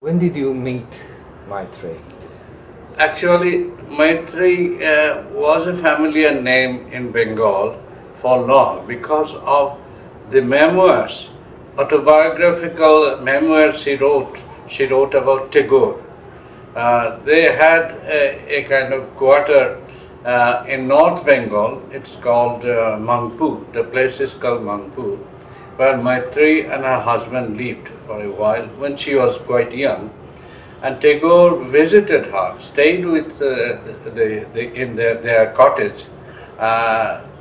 When did you meet Maitreyi? Actually, Maitri was a familiar name in Bengal for long because of the memoirs, autobiographical memoirs she wrote. She wrote about Tagore. They had a kind of quarter in North Bengal. It's called Mangpur. The place is called Mangpur, where Maitri and her husband lived for a while when she was quite young. And Tagore visited her, stayed with in their cottage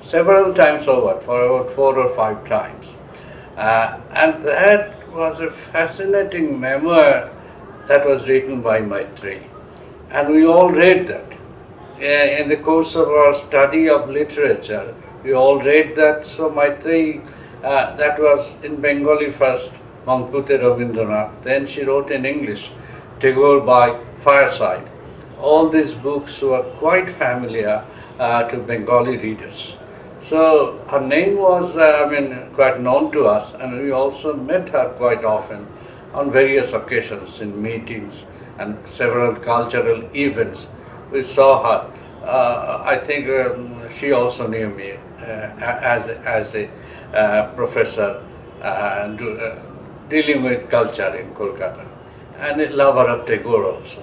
several times over, for about 4 or 5 times. And that was a fascinating memoir that was written by Maitreyi. And we all read that. In the course of our study of literature, we all read that. So Maitreyi, that was in Bengali first, Mangpute Rabindranath. Then she wrote in English, Tagore by Fireside. All these books were quite familiar to Bengali readers. So her name was, quite known to us, and we also met her quite often on various occasions in meetings and several cultural events. We saw her. I think she also knew me as a professor dealing with culture in Kolkata, and a lover of Tagore also.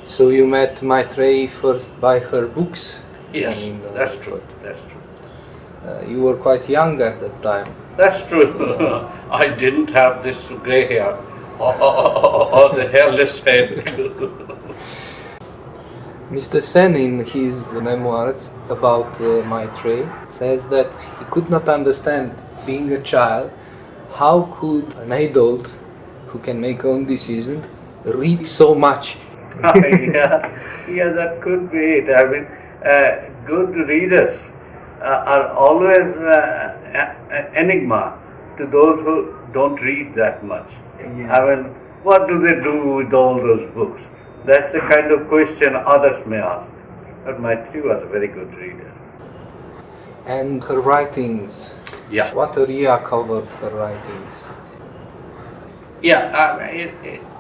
So you met Maitreyi first by her books? Yes, And, that's true. That's true. You were quite young at that time. That's true. I didn't have this grey hair or the hairless head. Mr. Sen, in his memoirs about Maitreyi, says that he could not understand, being a child, how could an adult who can make own decisions read so much. Yeah, that could be it. I mean, good readers are always enigma to those who don't read that much. Yeah. I mean, what do they do with all those books? That's the kind of question others may ask. But Maitreyi was a very good reader. And her writings. Yeah. What area covered her writings? Yeah,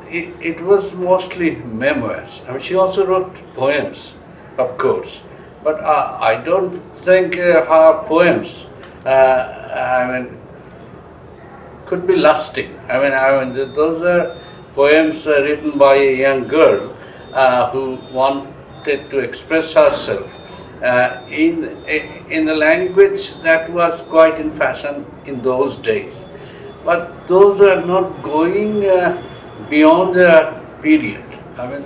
it was mostly memoirs. I mean, she also wrote poems, of course, but I don't think her poems, could be lasting. Those are poems written by a young girl who wanted to express herself in a language that was quite in fashion in those days. But those are not going beyond their period. I mean,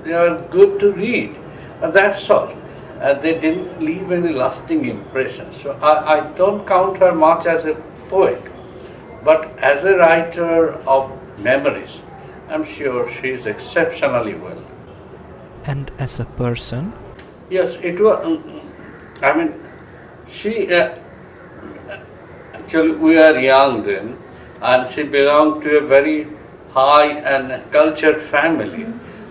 they are good to read. That's all. They didn't leave any lasting impression. So I don't count her much as a poet, but as a writer of memories, I'm sure she is exceptionally well. And as a person? Yes, it was. She. Actually, we were young then, and she belonged to a very high and cultured family.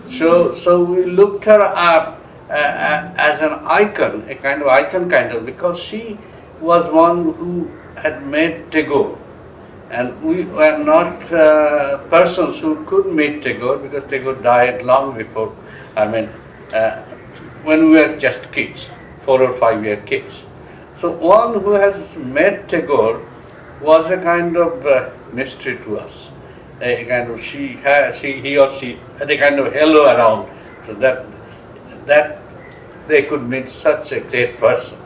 So we looked her up as an icon, a kind of icon, because she was one who had met Tagore. And we were not persons who could meet Tagore because Tagore died long before, when we were just kids, 4 or 5 year kids. So one who has met Tagore was a kind of mystery to us. A kind of he or she had a kind of halo around, so that they could meet such a great person.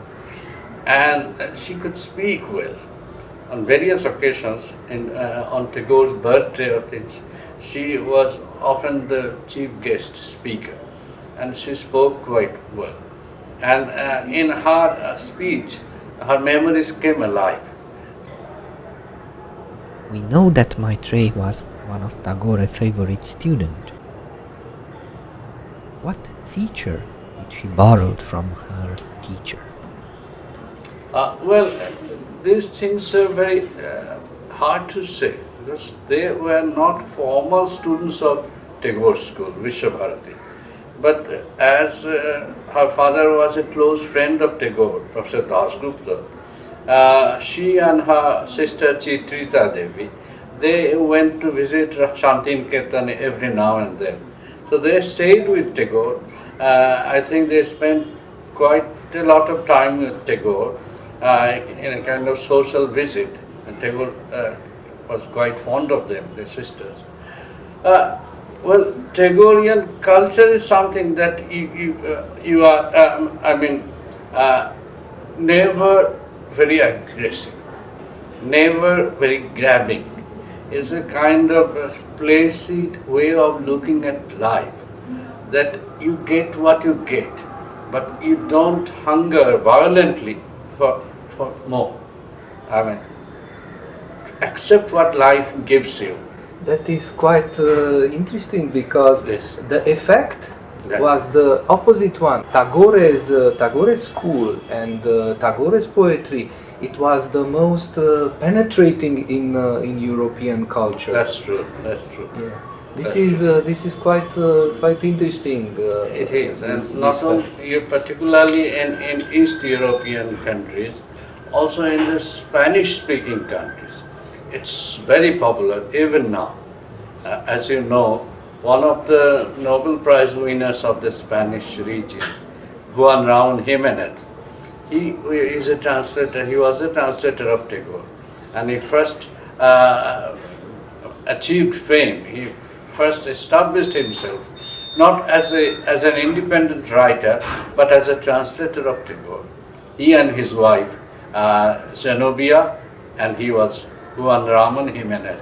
And she could speak well. On various occasions, on Tagore's birthday or things, she was often the chief guest speaker, and she spoke quite well. And in her speech, her memories came alive. We know that Maitreyi was one of Tagore's favorite students. What feature did she borrow from her teacher? These things are very hard to say because they were not formal students of Tagore School, Vishwabharati. But as her father was a close friend of Tagore, Professor Dasgupta, she and her sister Chitrita Devi, they went to visit Shantiniketan every now and then. So they stayed with Tagore. I think they spent quite a lot of time with Tagore in a kind of social visit. And Tagore was quite fond of them, the sisters. Well, Tagorean culture is something that you are, never very aggressive, never very grabbing. It's a kind of a placid way of looking at life, that you get what you get, but you don't hunger violently for more. I mean, accept what life gives you. That is quite interesting because Yes. the effect Yeah. was the opposite one. Tagore's school and Tagore's poetry, it was the most penetrating in European culture. That's true. That's true. Yeah. That's This is quite interesting. It is, and this not fact. only particularly in East European countries, also in the Spanish-speaking countries. It's very popular even now. As you know, one of the Nobel Prize winners of the Spanish region, Juan Ramón Jiménez, he is a translator. He was a translator of Tagore, and he first achieved fame. He first established himself not as an independent writer, but as a translator of Tagore. He and his wife, Zenobia, and he was Juan Ramón Jiménez.